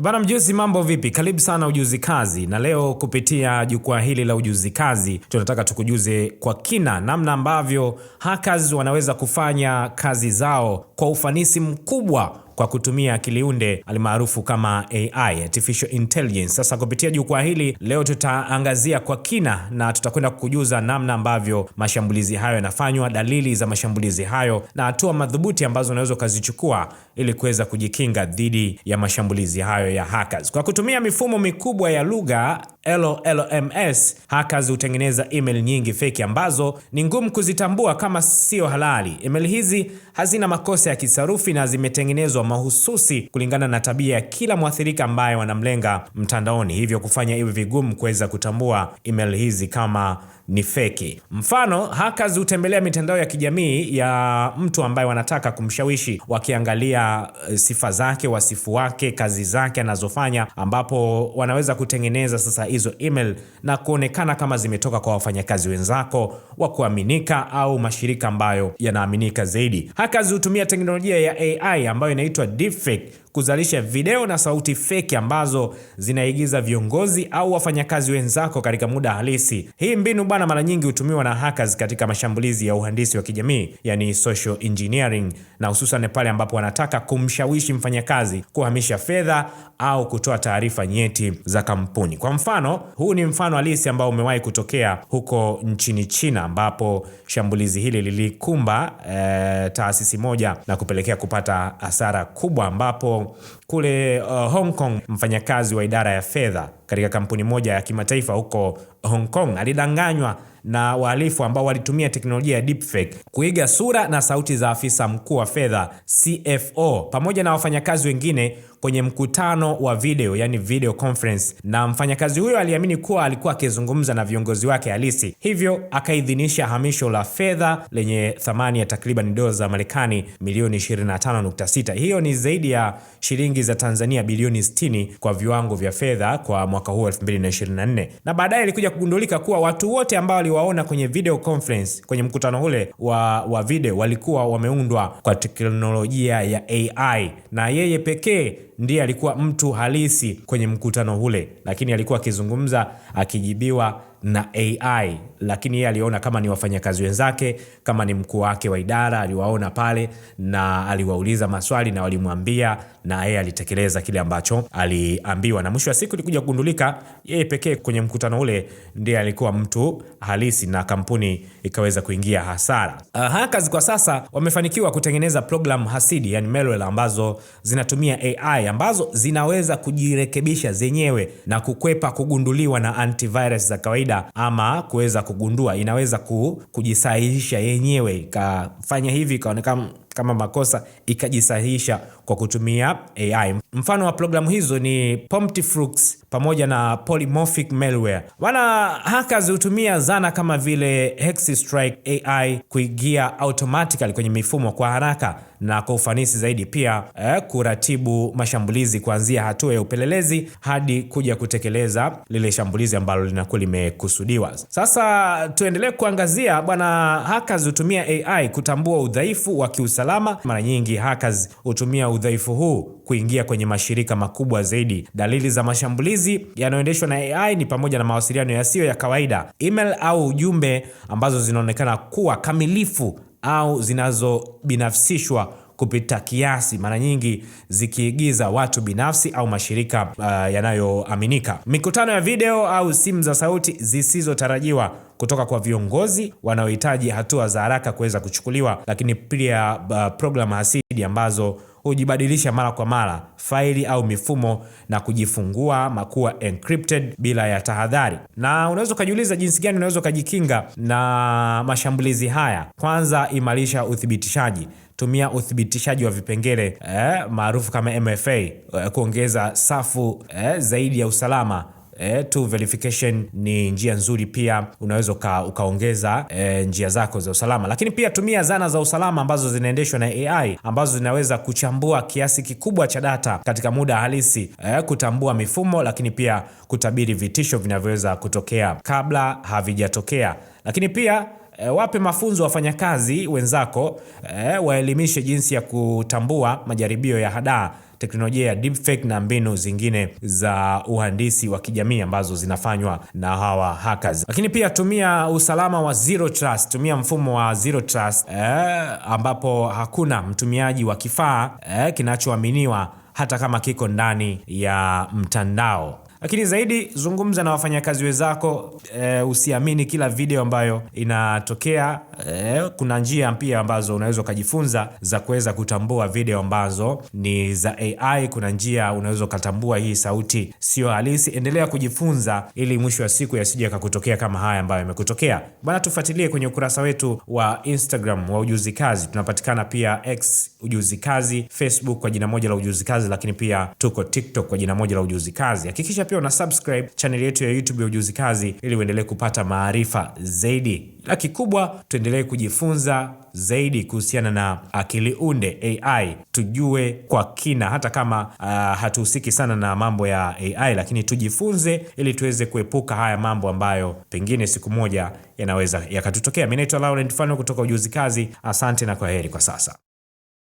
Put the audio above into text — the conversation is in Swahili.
Bana mjuzi, mambo vipi? Karibu sana Ujuzi Kazi, na leo kupitia jukwaa hili la Ujuzi Kazi tunataka tukujuze kwa kina namna ambavyo hackers wanaweza kufanya kazi zao kwa ufanisi mkubwa kwa kutumia akili unde alimaarufu kama AI, Artificial Intelligence. Sasa kupitia jukwaa hili leo tutaangazia kwa kina na tutakwenda kukujuza namna ambavyo mashambulizi hayo yanafanywa, dalili za mashambulizi hayo na hatua madhubuti ambazo unaweza kuzichukua ili kuweza kujikinga dhidi ya mashambulizi hayo ya hackers. Kwa kutumia mifumo mikubwa ya lugha LLMs, hackers hutengeneza email nyingi fake ambazo ni ngumu kuzitambua kama sio halali. Email hizi hazina makosa ya kisarufi na zimetengenezwa mahususi kulingana na tabia ya kila mwathirika ambaye wanamlenga mtandaoni, hivyo kufanya iwe vigumu kuweza kutambua email hizi kama ni feki. Mfano, hackers hutembelea mitandao ya kijamii ya mtu ambaye wanataka kumshawishi, wakiangalia sifa zake, wasifu wake, kazi zake anazofanya, ambapo wanaweza kutengeneza sasa hizo email na kuonekana kama zimetoka kwa wafanyakazi wenzako wa kuaminika au mashirika ambayo yanaaminika zaidi. Hackers hutumia teknolojia ya AI ambayo inaitwa deepfake kuzalisha video na sauti feki ambazo zinaigiza viongozi au wafanyakazi wenzako katika muda halisi. Hii mbinu bana mara nyingi hutumiwa na hackers katika mashambulizi ya uhandisi wa kijamii, yani social engineering, na hususan pale ambapo wanataka kumshawishi mfanyakazi kuhamisha fedha au kutoa taarifa nyeti za kampuni. Kwa mfano, huu ni mfano halisi ambao umewahi kutokea huko nchini China, ambapo shambulizi hili lilikumba taasisi moja na kupelekea kupata hasara kubwa, ambapo kule Hong Kong mfanyakazi wa idara ya fedha katika kampuni moja ya kimataifa huko Hong Kong alidanganywa na wahalifu ambao walitumia teknolojia ya deepfake kuiga sura na sauti za afisa mkuu wa fedha CFO pamoja na wafanyakazi wengine kwenye mkutano wa video, yani video conference, na mfanyakazi huyo aliamini kuwa alikuwa akizungumza na viongozi wake halisi, hivyo akaidhinisha hamisho la fedha lenye thamani ya takriban dola za Marekani milioni 25.6. Hiyo ni zaidi ya shilingi za Tanzania bilioni 60 kwa viwango vya fedha kwa mwaka huu 2024. Na baadaye ilikuja kugundulika kuwa watu wote ambao waliwaona kwenye video conference, kwenye mkutano ule wa video, walikuwa wameundwa kwa teknolojia ya AI, na yeye pekee ndiye alikuwa mtu halisi kwenye mkutano ule, lakini alikuwa akizungumza akijibiwa na AI, lakini yeye aliona kama ni wafanyakazi wenzake, kama ni mkuu wake wa idara, aliwaona pale na aliwauliza maswali na walimwambia, na yeye alitekeleza kile ambacho aliambiwa, na mwisho wa siku ilikuja kugundulika yeye pekee kwenye mkutano ule ndiye alikuwa mtu halisi na kampuni ikaweza kuingia hasara. Hackers kwa sasa wamefanikiwa kutengeneza program hasidi, yani malware, ambazo zinatumia AI ambazo zinaweza kujirekebisha zenyewe na kukwepa kugunduliwa na antivirus za kawaida, ama kuweza kugundua, inaweza kujisahihisha yenyewe, ikafanya hivi ikaonekana kama makosa ikajisahihisha kwa kutumia AI. Mfano wa programu hizo ni Prometheus pamoja na Polymorphic malware. Hackers hutumia zana kama vile Hexstrike AI kuingia automatically kwenye mifumo kwa haraka na kwa ufanisi zaidi, pia kuratibu mashambulizi kuanzia hatua ya upelelezi hadi kuja kutekeleza lile shambulizi ambalo linakuwa limekusudiwa. Sasa tuendelee kuangazia bwana, hackers hutumia AI kutambua udhaifu wa kiusalama. Mara nyingi hackers hutumia udhaifu huu kuingia kwenye mashirika makubwa zaidi. Dalili za mashambulizi yanayoendeshwa na AI ni pamoja na mawasiliano yasiyo ya kawaida, email au ujumbe ambazo zinaonekana kuwa kamilifu au zinazobinafsishwa kupita kiasi, mara nyingi zikiigiza watu binafsi au mashirika yanayoaminika. Mikutano ya video au simu za sauti zisizotarajiwa kutoka kwa viongozi wanaohitaji hatua za haraka kuweza kuchukuliwa, lakini pia program hasidi ambazo hujibadilisha mara kwa mara faili au mifumo na kujifungua makuwa encrypted bila ya tahadhari. Na unaweza kujiuliza jinsi gani unaweza kujikinga na mashambulizi haya. Kwanza, imarisha uthibitishaji. Tumia uthibitishaji wa vipengele maarufu kama MFA kuongeza safu zaidi ya usalama. Two verification ni njia nzuri, pia unaweza ukaongeza njia zako za usalama. Lakini pia tumia zana za usalama ambazo zinaendeshwa na AI ambazo zinaweza kuchambua kiasi kikubwa cha data katika muda halisi, kutambua mifumo, lakini pia kutabiri vitisho vinavyoweza kutokea kabla havijatokea. Lakini pia wape mafunzo wafanyakazi wenzako, waelimishe jinsi ya kutambua majaribio ya hadaa teknolojia ya deepfake na mbinu zingine za uhandisi wa kijamii ambazo zinafanywa na hawa hackers. Lakini pia tumia usalama wa zero trust, tumia mfumo wa zero trust ambapo hakuna mtumiaji wa kifaa kinachoaminiwa hata kama kiko ndani ya mtandao. Lakini zaidi, zungumza na wafanyakazi wenzako. Usiamini kila video ambayo inatokea. Kuna njia pia ambazo unaweza kujifunza za kuweza kutambua video ambazo ni za AI. Kuna njia unaweza kutambua hii sauti sio halisi. Endelea kujifunza ili mwisho wa siku yasije kukutokea kama haya ambayo yamekutokea. Bwana, tufuatilie kwenye ukurasa wetu wa Instagram wa Ujuzi Kazi. Tunapatikana pia X Ujuzi Kazi, Facebook kwa jina moja la Ujuzi Kazi, lakini pia tuko TikTok kwa jina moja la Ujuzi Kazi. Hakikisha pia una subscribe channel yetu ya YouTube ya Ujuzi Kazi ili uendelee kupata maarifa zaidi. La kikubwa, tuendelee kujifunza zaidi kuhusiana na akili unde AI. Tujue kwa kina, hata kama hatuhusiki sana na mambo ya AI, lakini tujifunze ili tuweze kuepuka haya mambo ambayo pengine siku moja yanaweza yakatutokea. Mimi naitwa Laurent Fano kutoka Ujuzi Kazi. Asante na kwaheri kwa sasa.